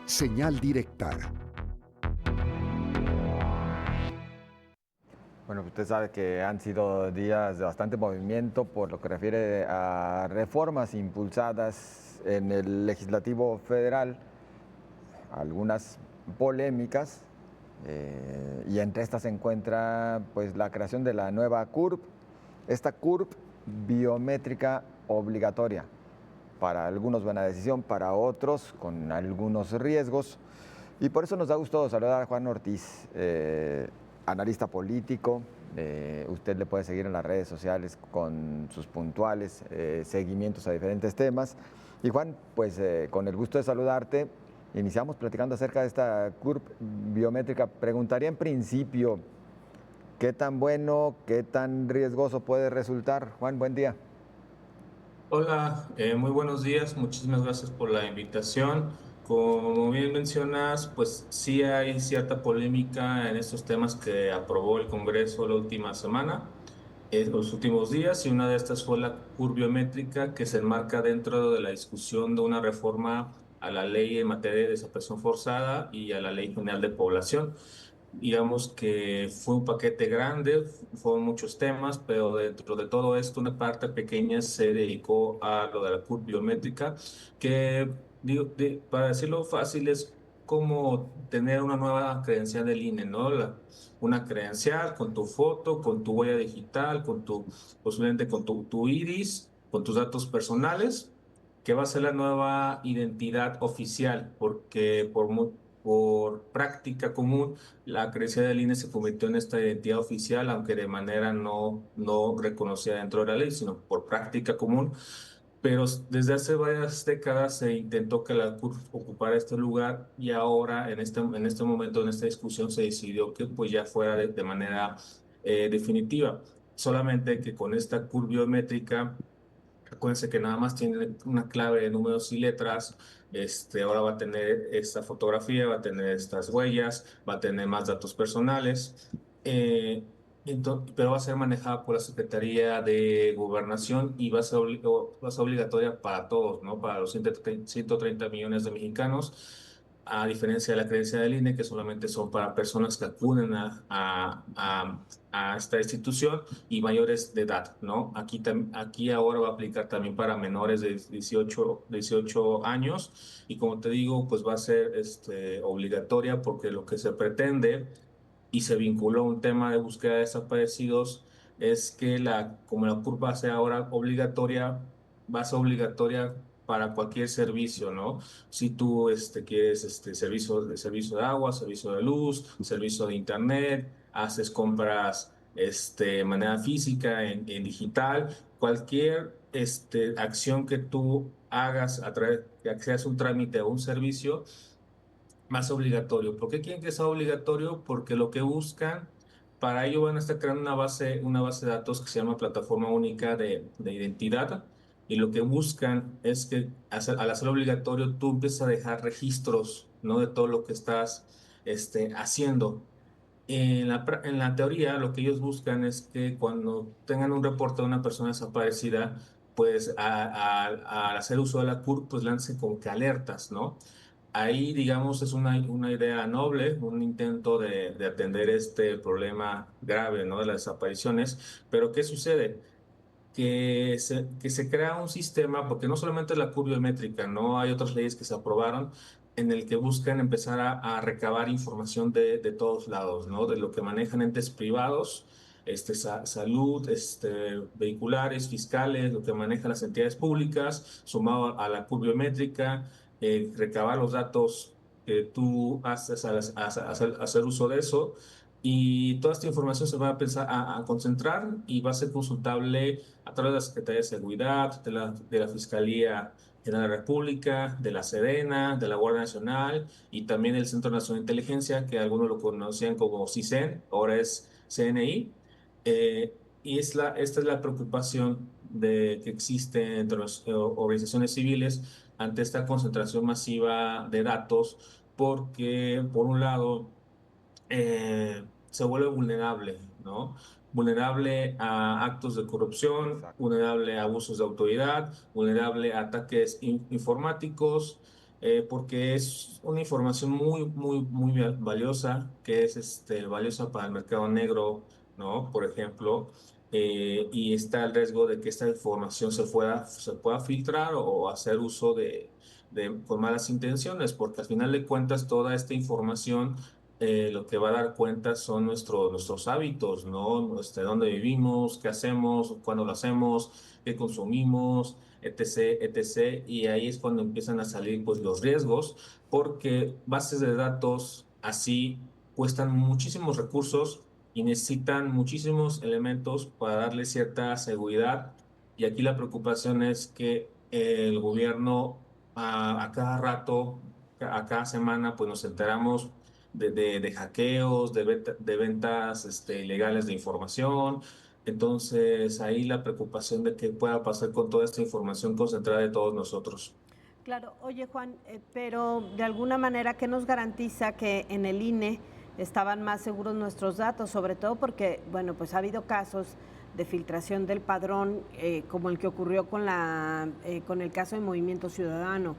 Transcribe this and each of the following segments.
Señal directa. Bueno, usted sabe que han sido días de bastante movimiento por lo que refiere a reformas impulsadas en el Legislativo Federal, algunas polémicas, y entre estas se encuentra pues la creación de la nueva CURP, esta CURP biométrica obligatoria. Para algunos buena decisión, para otros con algunos riesgos. Y por eso nos da gusto saludar a Juan Ortiz, analista político. Usted le puede seguir en las redes sociales con sus puntuales seguimientos a diferentes temas. Y Juan, pues con el gusto de saludarte, iniciamos platicando acerca de esta CURP biométrica. Preguntaría en principio, ¿qué tan bueno, qué tan riesgoso puede resultar? Juan, buen día. Hola, muy buenos días. Muchísimas gracias por la invitación. Como bien mencionas, pues sí hay cierta polémica en estos temas que aprobó el Congreso la última semana, los últimos días, y una de estas fue la curva biométrica que se enmarca dentro de la discusión de una reforma a la ley en materia de desaparición forzada y a la Ley General de Población. Digamos que fue un paquete grande, fueron muchos temas, pero dentro de todo esto una parte pequeña se dedicó a lo de la curva biométrica, que para decirlo fácil es como tener una nueva credencial del INE, ¿no? Una credencial con tu foto, con tu huella digital, posiblemente con tu iris, con tus datos personales, que va a ser la nueva identidad oficial, porque por práctica común la credencial del INE se convirtió en esta identidad oficial, aunque de manera no reconocida dentro de la ley, sino por práctica común. Pero desde hace varias décadas se intentó que la CURP ocupara este lugar, y ahora en este momento, en esta discusión, se decidió que pues ya fuera de manera definitiva. Solamente que con esta CURP biométrica, acuérdense que nada más tiene una clave de números y letras. Ahora va a tener esta fotografía, va a tener estas huellas, va a tener más datos personales, pero va a ser manejada por la Secretaría de Gobernación y va a ser obligatoria para todos, ¿no? Para los 130 millones de mexicanos, a diferencia de la creencia del INE, que solamente son para personas que acuden a esta institución y mayores de edad, ¿no? Aquí ahora va a aplicar también para menores de 18 años, y como te digo, pues va a ser obligatoria, porque lo que se pretende, y se vinculó a un tema de búsqueda de desaparecidos, es que como la curva sea ahora obligatoria, va a ser obligatoria para cualquier servicio, ¿no? Si tú quieres servicio de agua, servicio de luz, servicio de internet, haces compras de manera física, en digital, cualquier acción que tú hagas a través, que accedas a un trámite o un servicio, más obligatorio. ¿Por qué quieren que sea obligatorio? Porque lo que buscan, para ello van a estar creando una base de datos que se llama Plataforma Única de Identidad, y lo que buscan es que al hacer obligatorio tú empieces a dejar registros, ¿no? De todo lo que estás haciendo. En la teoría, lo que ellos buscan es que cuando tengan un reporte de una persona desaparecida, pues al hacer uso de la CURP, pues lance como que alertas, ¿no? Ahí, digamos, es una idea noble, un intento de atender este problema grave, ¿no? De las desapariciones. Pero ¿qué sucede? Que se crea un sistema, porque no solamente la curva biométrica, no hay otras leyes que se aprobaron en el que buscan empezar a recabar información de todos lados, ¿no? De lo que manejan entes privados, salud, vehiculares, fiscales, lo que manejan las entidades públicas, sumado a la curva biométrica, recabar los datos que tú haces hacer uso de eso. Y toda esta información se va a concentrar y va a ser consultable a través de la Secretaría de Seguridad, de la Fiscalía General de la República, de la Sedena, de la Guardia Nacional, y también el Centro Nacional de Inteligencia, que algunos lo conocían como CISEN, ahora es CNI. Esta es la preocupación que existe entre las organizaciones civiles ante esta concentración masiva de datos, porque por un lado se vuelve vulnerable, ¿no? Vulnerable a actos de corrupción, Exacto. vulnerable a abusos de autoridad, vulnerable a ataques informáticos, porque es una información muy valiosa, que es valiosa para el mercado negro, ¿no? Por ejemplo, y está el riesgo de que esta información se pueda filtrar o hacer uso con malas intenciones, porque al final de cuentas toda esta información lo que va a dar cuenta son nuestros hábitos, ¿no? Dónde vivimos, qué hacemos, cuándo lo hacemos, qué consumimos, etc., etc. Y ahí es cuando empiezan a salir pues los riesgos, porque bases de datos así cuestan muchísimos recursos y necesitan muchísimos elementos para darle cierta seguridad. Y aquí la preocupación es que el gobierno a cada rato, a cada semana, pues nos enteramos de hackeos, de ventas ilegales de información. Entonces, ahí la preocupación de qué pueda pasar con toda esta información concentrada de todos nosotros. Claro, oye Juan, pero de alguna manera, ¿qué nos garantiza que en el INE estaban más seguros nuestros datos? Sobre todo porque, bueno, pues ha habido casos de filtración del padrón, como el que ocurrió con el caso de Movimiento Ciudadano,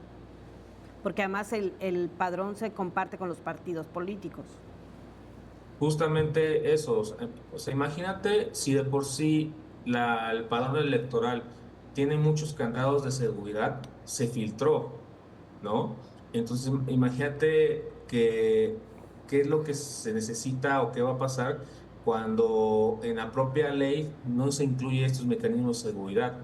porque además el padrón se comparte con los partidos políticos. Justamente eso, o sea, imagínate si de por sí el padrón electoral tiene muchos candados de seguridad, se filtró, ¿no? Entonces, imagínate qué es lo que se necesita o qué va a pasar cuando en la propia ley no se incluye estos mecanismos de seguridad.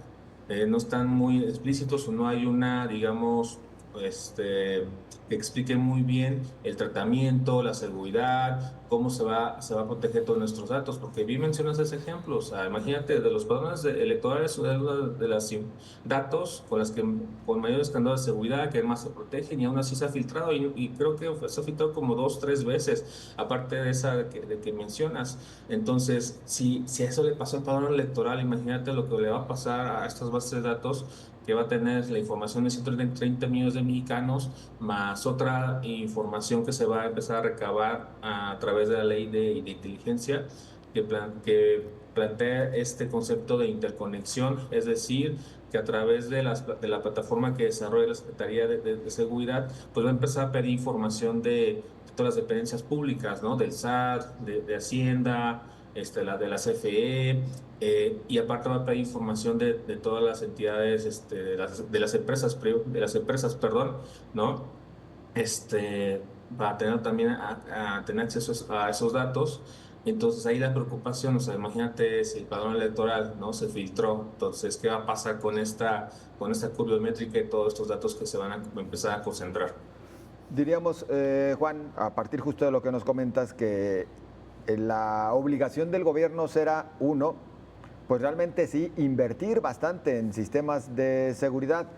No están muy explícitos o no hay una, digamos, que explique muy bien el tratamiento, la seguridad, cómo se va a proteger todos nuestros datos, porque bien mencionas ese ejemplo, o sea, imagínate, de los padrones electorales, una de las datos con las que con mayores candados de seguridad que más se protegen y aún así se ha filtrado y creo que se ha filtrado como 2, 3 veces, aparte de esa de que mencionas. Entonces, si a eso le pasó al padrón electoral, imagínate lo que le va a pasar a estas bases de datos que va a tener la información de 130 millones de mexicanos, más otra información que se va a empezar a recabar a través de la ley de inteligencia que plantea este concepto de interconexión, es decir, que a través de la plataforma que desarrolla la Secretaría de Seguridad, pues va a empezar a pedir información de todas las dependencias públicas, ¿no? Del SAT, de Hacienda, de la CFE, y aparte va a pedir información de todas las entidades, de las empresas, perdón, ¿no? Para tener también a tener acceso a esos datos. Entonces ahí la preocupación, o sea, imagínate si el padrón electoral no se filtró, entonces, ¿qué va a pasar con esta curva y todos estos datos que se van a empezar a concentrar? Diríamos, Juan, a partir justo de lo que nos comentas, que la obligación del gobierno será, uno, pues realmente sí, invertir bastante en sistemas de seguridad,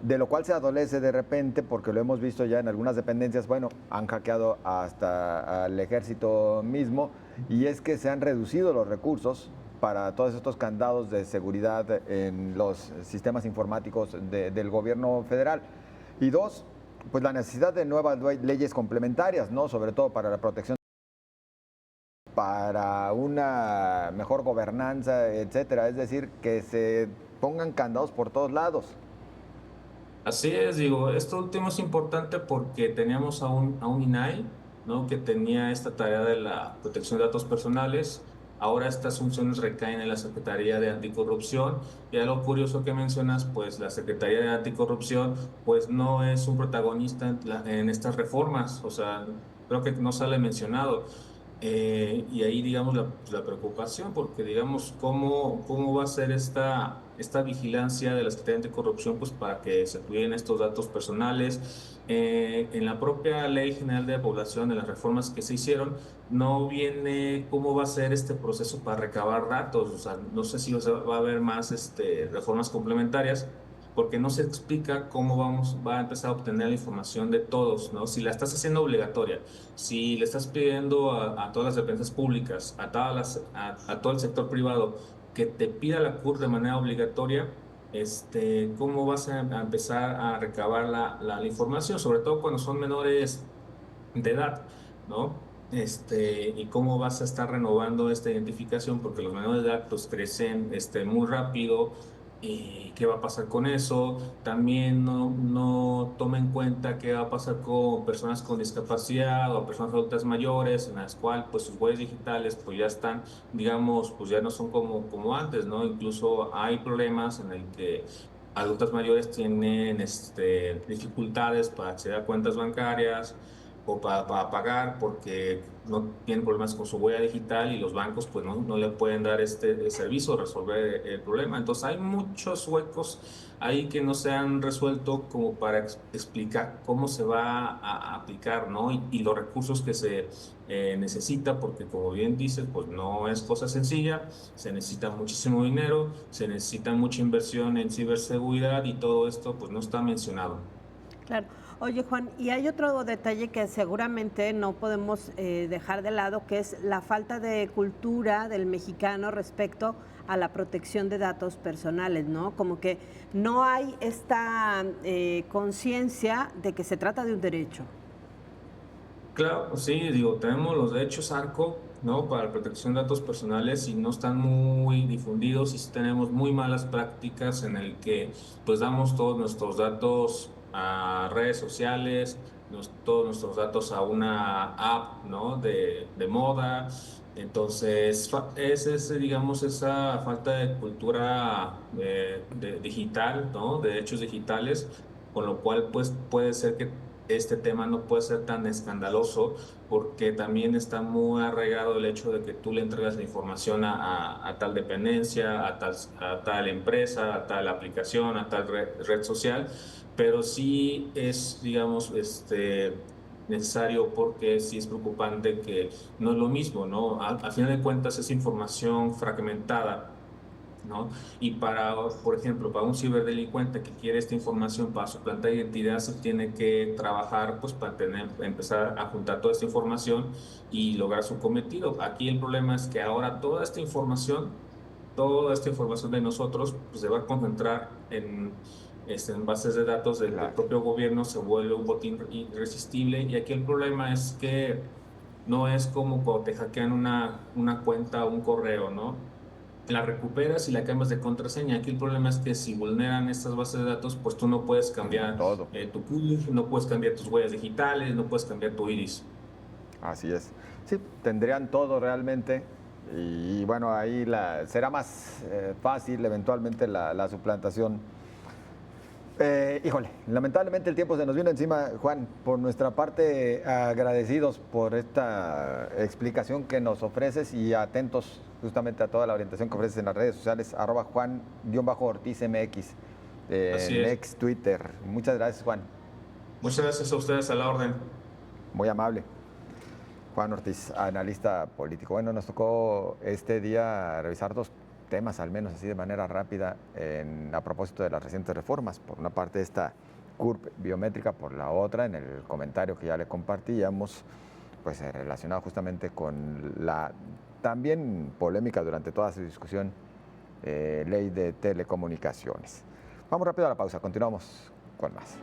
de lo cual se adolece de repente, porque lo hemos visto ya en algunas dependencias, bueno, han hackeado hasta al ejército mismo, y es que se han reducido los recursos para todos estos candados de seguridad en los sistemas informáticos del gobierno federal. Y dos, pues la necesidad de nuevas leyes complementarias, ¿no? Sobre todo para la protección, para una mejor gobernanza, etcétera. Es decir, que se pongan candados por todos lados. Así es, digo, esto último es importante porque teníamos a un INAI, ¿no? Que tenía esta tarea de la protección de datos personales. Ahora estas funciones recaen en la Secretaría de Anticorrupción. Y algo curioso que mencionas, pues la Secretaría de Anticorrupción, pues no es un protagonista en estas reformas. O sea, creo que no sale mencionado. Y ahí, digamos, la preocupación, porque, digamos, cómo va a ser esta vigilancia de la Secretaría Anticorrupción, pues para que se cuiden estos datos personales. En la propia Ley General de Población, de las reformas que se hicieron, no viene cómo va a ser este proceso para recabar datos. O sea, no sé si va a haber más reformas complementarias, porque no se explica cómo va a empezar a obtener la información de todos, ¿no? Si la estás haciendo obligatoria, si le estás pidiendo a todas las dependencias públicas, a todo el sector privado, que te pida la CUR de manera obligatoria, ¿cómo vas a empezar a recabar la información? Sobre todo cuando son menores de edad, ¿no? Y cómo vas a estar renovando esta identificación, porque los menores de edad pues crecen muy rápido. ¿Y qué va a pasar con eso? También no toma en cuenta qué va a pasar con personas con discapacidad o personas adultas mayores, en las cuales pues sus huellas digitales pues ya están, digamos, pues ya no son como antes, ¿no? Incluso hay problemas en el que adultas mayores tienen dificultades para acceder a cuentas bancarias o para pagar porque no tienen problemas con su huella digital y los bancos pues no le pueden dar este servicio, resolver el problema. Entonces hay muchos huecos ahí que no se han resuelto como para explicar cómo se va a aplicar, ¿no? Y los recursos que se necesita, porque como bien dices, pues no es cosa sencilla, se necesita muchísimo dinero, se necesita mucha inversión en ciberseguridad y todo esto pues no está mencionado. Claro. Oye, Juan, y hay otro detalle que seguramente no podemos dejar de lado, que es la falta de cultura del mexicano respecto a la protección de datos personales, ¿no? Como que no hay esta conciencia de que se trata de un derecho. Claro, sí, digo, tenemos los derechos ARCO, ¿no? Para la protección de datos personales y no están muy difundidos y sí tenemos muy malas prácticas en el que pues damos todos nuestros datos a redes sociales, todos nuestros datos a una app, ¿no? De moda. Entonces, digamos, esa falta de cultura digital, ¿no? De derechos digitales, con lo cual pues puede ser que este tema no puede ser tan escandaloso porque también está muy arraigado el hecho de que tú le entregas la información a tal dependencia, a tal empresa, a tal aplicación, a tal red social, pero sí es, digamos, necesario porque sí es preocupante que no es lo mismo, ¿no? A final de cuentas es información fragmentada, ¿no? Y por ejemplo, para un ciberdelincuente que quiere esta información para suplantar identidad, se tiene que trabajar pues para empezar a juntar toda esta información y lograr su cometido. Aquí el problema es que ahora toda esta información de nosotros pues, se va a concentrar en bases de datos del Claro. propio gobierno, se vuelve un botín irresistible y aquí el problema es que no es como cuando te hackean una cuenta o un correo, ¿no? La recuperas y la cambias de contraseña. Aquí el problema es que si vulneran estas bases de datos, pues tú no puedes cambiar Todo. tu PUC, no puedes cambiar tus huellas digitales, no puedes cambiar tu iris. Así es. Sí, tendrían todo realmente. Y bueno, ahí será más fácil eventualmente la suplantación. Híjole, lamentablemente el tiempo se nos vino encima, Juan. Por nuestra parte, agradecidos por esta explicación que nos ofreces y atentos justamente a toda la orientación que ofreces en las redes sociales, @Juan_OrtizMX, Así en es. ex Twitter. Muchas gracias, Juan. Muchas gracias a ustedes, a la orden. Muy amable. Juan Ortiz, analista político. Bueno, nos tocó este día revisar dos temas, al menos así de manera rápida, a propósito de las recientes reformas. Por una parte, esta CURP biométrica, por la otra, en el comentario que ya le compartíamos, pues relacionado justamente con la también polémica durante toda su discusión, ley de telecomunicaciones. Vamos rápido a la pausa, continuamos con más.